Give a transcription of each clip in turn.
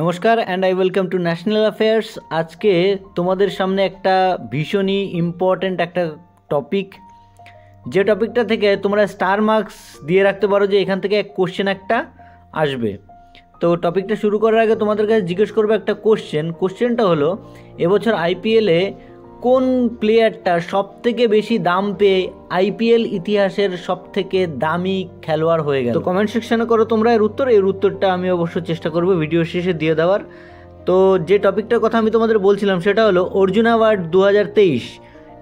নমস্কার and I welcome to national affairs. আজকে তোমাদের সামনে একটা ভীষণই ইম্পর্ট্যান্ট একটা টপিক, যে টপিকটা থেকে তোমরা স্টার মার্কস দিয়ে রাখতে পারো যে এখান থেকে কোশ্চেন একটা আসবে। তো টপিকটা শুরু করার আগে তোমাদের কাছে জিজ্ঞেস করবো একটা কোশ্চেনটা হলো, এবছর আইপিএলে কোন প্লেয়ারটা সবথেকে বেশি দাম পেয়ে আইপিএল ইতিহাসের সবথেকে দামি খেলোয়াড় হয়ে গেল? তো কমেন্ট সেকশনে করো তোমরা এর উত্তরটা আমি অবশ্য চেষ্টা করবো ভিডিও শেষে দিয়ে দেওয়ার। তো যে টপিকটার কথা আমি তোমাদের বলছিলাম সেটা হলো অর্জুনা অ্যাওয়ার্ড 2023।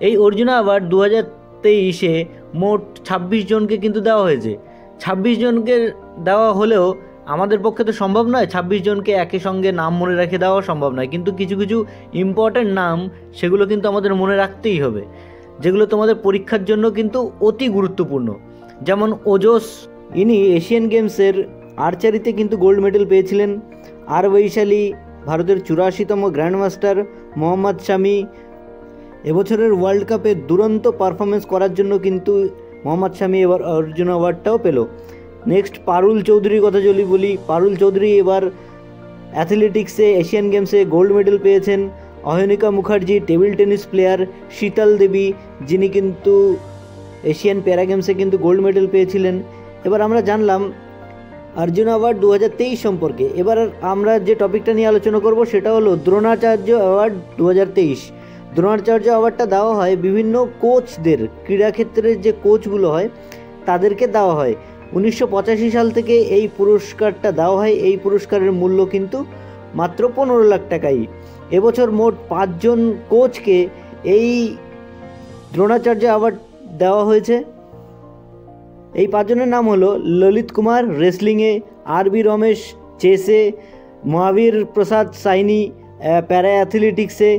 এই অর্জুনা অ্যাওয়ার্ড 2023-এ মোট 26 জনকে কিন্তু দেওয়া হয়েছে। 26 জনকে দেওয়া হলেও আমাদের পক্ষে তো সম্ভব নয় 26 জনকে একই সঙ্গে নাম মনে রেখে দেওয়া সম্ভব নয়, কিন্তু কিছু কিছু ইম্পর্ট্যান্ট নাম সেগুলো কিন্তু আমাদের মনে রাখতেই হবে, যেগুলো তোমাদের পরীক্ষার জন্য কিন্তু অতি গুরুত্বপূর্ণ। যেমন ওজস, ইনি এশিয়ান গেমসের আর্চারিতে কিন্তু গোল্ড মেডেল পেয়েছিলেন। আর বৈশালী ভারতের 84তম গ্র্যান্ডমাস্টার। মোহাম্মদ শামি এবছরের ওয়ার্ল্ড কাপে দুরন্ত পারফরমেন্স করার জন্য কিন্তু মোহাম্মদ শামি এবার অর্জুন অ্যাওয়ার্ডটাও পেল। নেক্সট পারুল চৌধুরীর কথা যদি বলি, পারুল চৌধুরী এবার অ্যাথলেটিক্সে এশিয়ান গেমসে গোল্ড মেডেল পেয়েছেন। অহনিকা মুখার্জি টেবিল টেনিস প্লেয়ার। শীতল দেবী, যিনি কিন্তু এশিয়ান প্যারা গেমসে কিন্তু গোল্ড মেডেল পেয়েছিলেন। এবার আমরা জানলাম অর্জুন অ্যাওয়ার্ড 2023 সম্পর্কে। এবার আমরা যে টপিকটা নিয়ে আলোচনা করব সেটা হলো দ্রোণাচার্য অ্যাওয়ার্ড 2023। দ্রোণাচার্য অ্যাওয়ার্ডটা দেওয়া হয় বিভিন্ন কোচদের, ক্রীড়াক্ষেত্রের যে কোচগুলো হয় তাদেরকে দেওয়া হয়। 1985 সাল থেকে এই পুরস্কারটা দেওয়া হয়। এই পুরস্কারের মূল্য কিন্তু মাত্র 15 লাখ টাকাই। এবছর মোট 5 জন কোচকে এই দ্রোণাচার্য অ্যাওয়ার্ড দেওয়া হয়েছে। এই 5 জনের নাম হলো ললিত কুমার রেসলিংয়ে, আর.বি. রমেশ চেসে, মহাবীর প্রসাদ সাইনি প্যারা অ্যাথলেটিক্সে,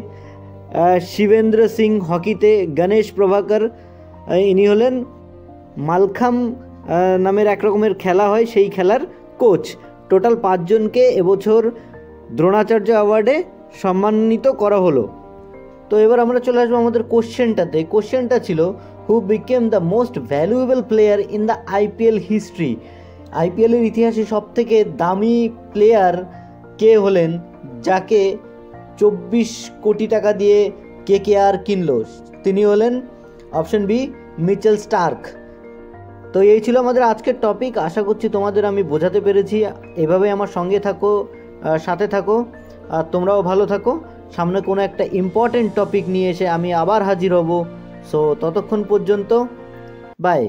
শিবেন্দ্র সিং হকিতে, গণেশ প্রভাকর ইনি হলেন মালখাম নামের এক রকমের খেলা হয় সেই খেলার কোচ। টোটাল 5 জনকে এবছর দ্রোণাচার্য অ্যাওয়ার্ডে সম্মানিত করা হলো। তো এবার আমরা চলে আসবো আমাদের কোশ্চেনটাতে। কোশ্চেনটা ছিল, who became the most valuable player in the IPL history? আইপিএলের ইতিহাসে সবথেকে দামি প্লেয়ার কে হলেন, যাকে 24 কোটি টাকা দিয়ে কেকেআর কিনলো? তিনি হলেন অপশন বি, মিচেল স্টার্ক। তো এই ছিল আমাদের আজকের টপিক। আশা করছি তোমাদের আমি বোঝাতে পেরেছি। এভাবে আমার সঙ্গে থাকো, সাথে থাকো, আর তোমরাও ভালো থাকো। সামনে কোনো একটা ইম্পর্টেন্ট টপিক নিয়ে এসে আমি আবার হাজির হব। সো ততক্ষণ পর্যন্ত বাই।